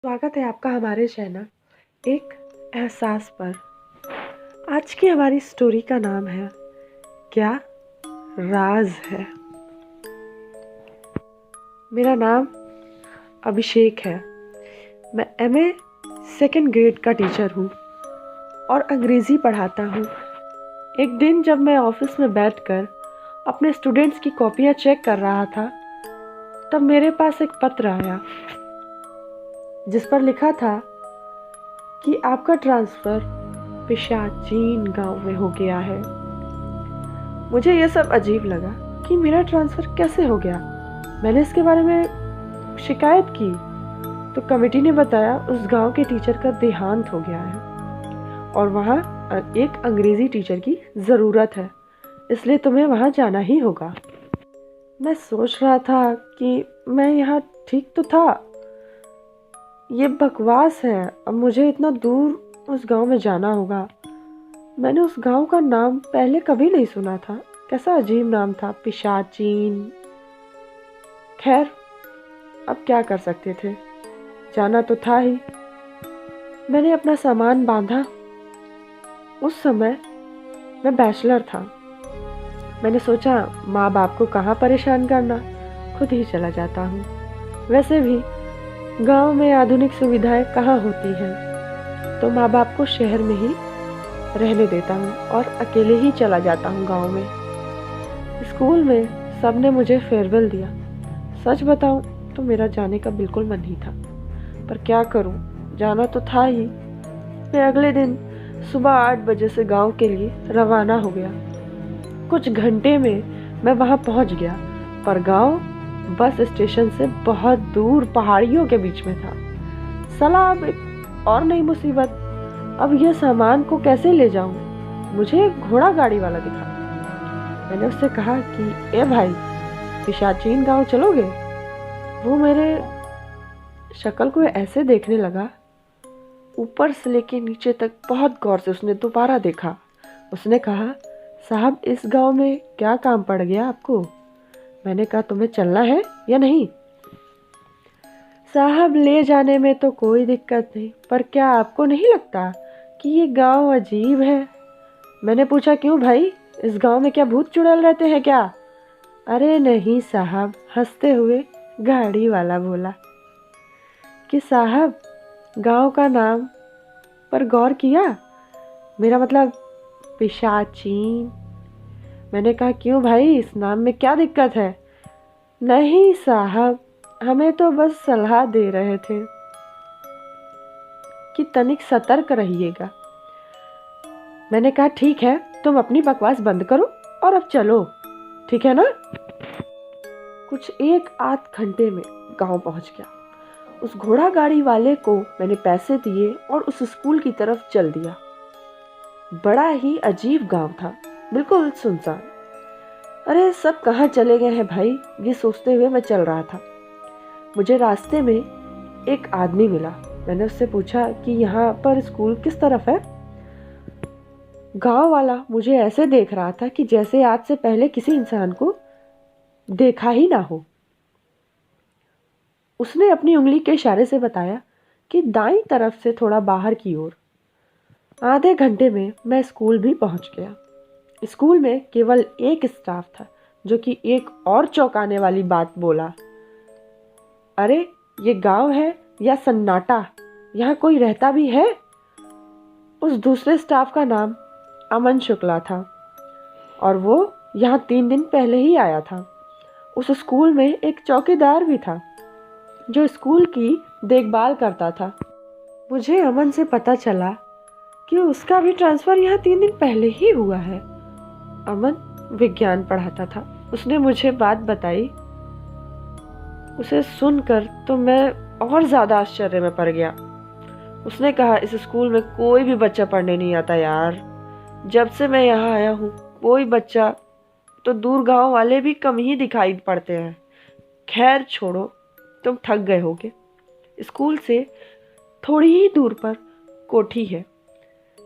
स्वागत है आपका हमारे चैनल एक एहसास पर। आज की हमारी स्टोरी का नाम है क्या राज है। मेरा नाम अभिषेक है। मैं एमए सेकेंड ग्रेड का टीचर हूँ और अंग्रेज़ी पढ़ाता हूँ। एक दिन जब मैं ऑफिस में बैठकर अपने स्टूडेंट्स की कॉपियाँ चेक कर रहा था, तब मेरे पास एक पत्र आया जिस पर लिखा था कि आपका ट्रांसफ़र पिशाचीन गांव में हो गया है। मुझे यह सब अजीब लगा कि मेरा ट्रांसफ़र कैसे हो गया। मैंने इसके बारे में शिकायत की तो कमेटी ने बताया उस गांव के टीचर का देहांत हो गया है और वहाँ एक अंग्रेज़ी टीचर की ज़रूरत है, इसलिए तुम्हें वहाँ जाना ही होगा। मैं सोच रहा था कि मैं यहाँ ठीक तो था, ये बकवास है, अब मुझे इतना दूर उस गांव में जाना होगा। मैंने उस गांव का नाम पहले कभी नहीं सुना था। कैसा अजीब नाम था, पिशाचीन। खैर, अब क्या कर सकते थे, जाना तो था ही। मैंने अपना सामान बांधा। उस समय मैं बैचलर था। मैंने सोचा माँ बाप को कहाँ परेशान करना, खुद ही चला जाता हूँ। वैसे भी गांव में आधुनिक सुविधाएं कहाँ होती हैं, तो माँ बाप को शहर में ही रहने देता हूँ और अकेले ही चला जाता हूँ गांव में। स्कूल में सबने मुझे फेयरवेल दिया। सच बताऊँ तो मेरा जाने का बिल्कुल मन नहीं था, पर क्या करूँ, जाना तो था ही। मैं अगले दिन सुबह 8 बजे से गांव के लिए रवाना हो गया। कुछ घंटे में मैं वहाँ पहुँच गया, पर गांव बस स्टेशन से बहुत दूर पहाड़ियों के बीच में था। साला अब एक और नई मुसीबत। अब यह सामान को कैसे ले जाऊं? मुझे एक घोड़ा गाड़ी वाला दिखा। मैंने उससे कहा कि ए भाई, पिशाचीन गांव चलोगे? वो मेरे शक्ल को ऐसे देखने लगा, ऊपर से लेके नीचे तक बहुत गौर से उसने दोबारा देखा। उसने कहा, साहब इस गांव में क्या काम पड़ गया आपको? मैंने कहा, तुम्हें चलना है या नहीं? साहब, ले जाने में तो कोई दिक्कत नहीं, पर क्या आपको नहीं लगता कि ये गांव अजीब है? मैंने पूछा, क्यों भाई, इस गांव में क्या भूत चुड़ैल रहते हैं क्या? अरे नहीं साहब, हंसते हुए गाड़ी वाला बोला कि साहब, गांव का नाम पर गौर किया? मेरा मतलब पिशाचीन। मैंने कहा, क्यों भाई, इस नाम में क्या दिक्कत है? नहीं साहब, हमें तो बस सलाह दे रहे थे कि तनिक सतर्क रहिएगा। मैंने कहा, ठीक है, तुम अपनी बकवास बंद करो और अब चलो, ठीक है ना? कुछ एक आध घंटे में गांव पहुंच गया। उस घोड़ा गाड़ी वाले को मैंने पैसे दिए और उस स्कूल की तरफ चल दिया। बड़ा ही अजीब गांव था, बिल्कुल सुनसान। अरे सब कहाँ चले गए हैं भाई, ये सोचते हुए मैं चल रहा था। मुझे रास्ते में एक आदमी मिला। मैंने उससे पूछा कि यहाँ पर स्कूल किस तरफ है? गांव वाला मुझे ऐसे देख रहा था कि जैसे आज से पहले किसी इंसान को देखा ही ना हो। उसने अपनी उंगली के इशारे से बताया कि दाईं तरफ से थोड़ा बाहर की ओर। आधे घंटे में मैं स्कूल भी पहुंच गया। स्कूल में केवल एक स्टाफ था जो कि एक और चौंकाने वाली बात बोला, अरे ये गांव है या सन्नाटा, यहाँ कोई रहता भी है? उस दूसरे स्टाफ का नाम अमन शुक्ला था और वो यहाँ 3 दिन पहले ही आया था। उस स्कूल में एक चौकीदार भी था जो स्कूल की देखभाल करता था। मुझे अमन से पता चला कि उसका भी ट्रांसफ़र यहाँ 3 दिन पहले ही हुआ है। अमन विज्ञान पढ़ाता था। उसने मुझे बात बताई। उसे सुनकर तो मैं और ज़्यादा आश्चर्य में पड़ गया। उसने कहा, इस स्कूल में कोई भी बच्चा पढ़ने नहीं आता यार। जब से मैं यहाँ आया हूँ कोई बच्चा तो दूर गांव वाले भी कम ही दिखाई पड़ते हैं। खैर छोड़ो, तुम थक गए होगे। स्कूल से थोड़ी ही दूर पर कोठी है,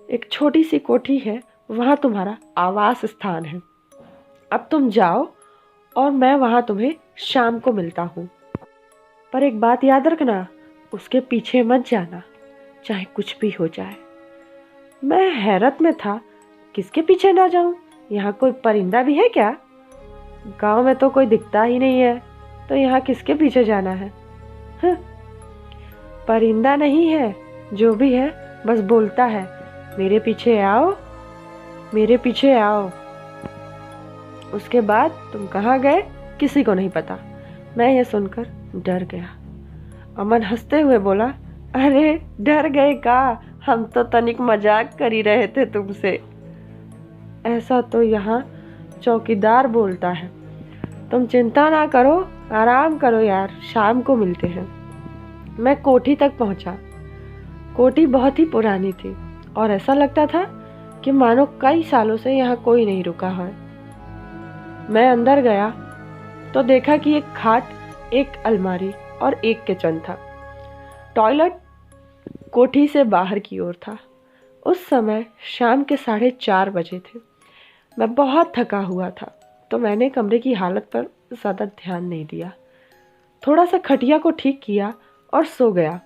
एक छोटी सी कोठी है, वहाँ तुम्हारा आवास स्थान है। अब तुम जाओ और मैं वहाँ तुम्हें शाम को मिलता हूँ। पर एक बात याद रखना, उसके पीछे मत जाना, चाहे कुछ भी हो जाए। मैं हैरत में था, किसके पीछे ना जाऊं? यहाँ कोई परिंदा भी है क्या? गांव में तो कोई दिखता ही नहीं है, तो यहाँ किसके पीछे जाना है? परिंदा नहीं है, जो भी है बस बोलता है, मेरे पीछे आओ, मेरे पीछे आओ। उसके बाद तुम कहाँ गए किसी को नहीं पता। मैं ये सुनकर डर गया। अमन हंसते हुए बोला, अरे डर गए का, हम तो तनिक मजाक कर ही रहे थे तुमसे। ऐसा तो यहाँ चौकीदार बोलता है। तुम चिंता ना करो, आराम करो यार, शाम को मिलते हैं। मैं कोठी तक पहुंचा। कोठी बहुत ही पुरानी थी और ऐसा लगता था कि मानो कई सालों से यहाँ कोई नहीं रुका है। मैं अंदर गया तो देखा कि एक खाट, एक अलमारी और एक किचन था। टॉयलेट कोठी से बाहर की ओर था। उस समय शाम के 4:30 बजे थे। मैं बहुत थका हुआ था, तो मैंने कमरे की हालत पर ज़्यादा ध्यान नहीं दिया। थोड़ा सा खटिया को ठीक किया और सो गया।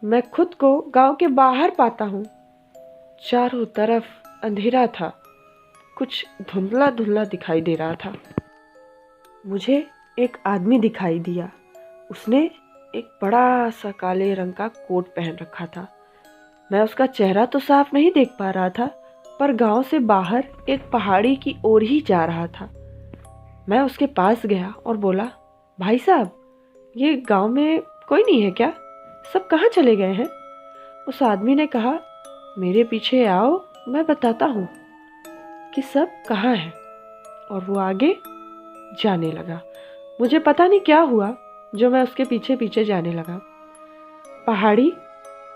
मैं खुद को गांव के बाहर पाता हूँ। चारों तरफ अंधेरा था, कुछ धुंधला धुंधला दिखाई दे रहा था। मुझे एक आदमी दिखाई दिया। उसने एक बड़ा सा काले रंग का कोट पहन रखा था। मैं उसका चेहरा तो साफ नहीं देख पा रहा था, पर गांव से बाहर एक पहाड़ी की ओर ही जा रहा था। मैं उसके पास गया और बोला, भाई साहब, ये गांव में कोई नहीं है क्या? सब कहाँ चले गए हैं? उस आदमी ने कहा, मेरे पीछे आओ, मैं बताता हूँ कि सब कहाँ है। और वो आगे जाने लगा। मुझे पता नहीं क्या हुआ जो मैं उसके पीछे पीछे जाने लगा। पहाड़ी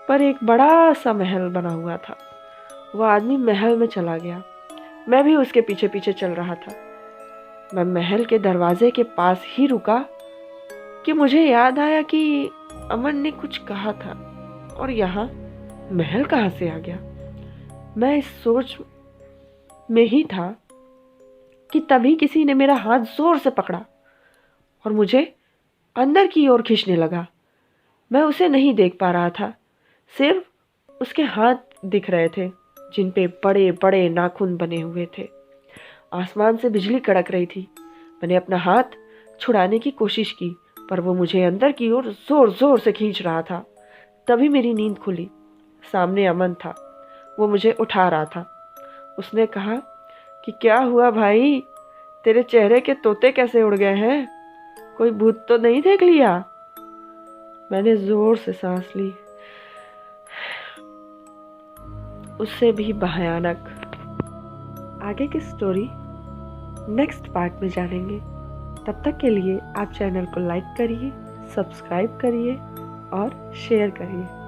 पर एक बड़ा सा महल बना हुआ था। वो आदमी महल में चला गया। मैं भी उसके पीछे पीछे चल रहा था। मैं महल के दरवाजे के पास ही रुका कि मुझे याद आया कि अमन ने कुछ कहा था, और यहाँ महल कहाँ से आ गया। मैं इस सोच में ही था कि तभी किसी ने मेरा हाथ जोर से पकड़ा और मुझे अंदर की ओर खींचने लगा। मैं उसे नहीं देख पा रहा था, सिर्फ उसके हाथ दिख रहे थे जिन पे बड़े बड़े नाखून बने हुए थे। आसमान से बिजली कड़क रही थी। मैंने अपना हाथ छुड़ाने की कोशिश की, पर वो मुझे अंदर की ओर जोर जोर से खींच रहा था। तभी मेरी नींद खुली। सामने अमन था, वो मुझे उठा रहा था। उसने कहा कि क्या हुआ भाई, तेरे चेहरे के तोते कैसे उड़ गए हैं? कोई भूत तो नहीं देख लिया? मैंने जोर से सांस ली। उससे भी भयानक। आगे की स्टोरी नेक्स्ट पार्ट में जानेंगे। तब तक के लिए आप चैनल को लाइक करिए, सब्सक्राइब करिए और शेयर करिए।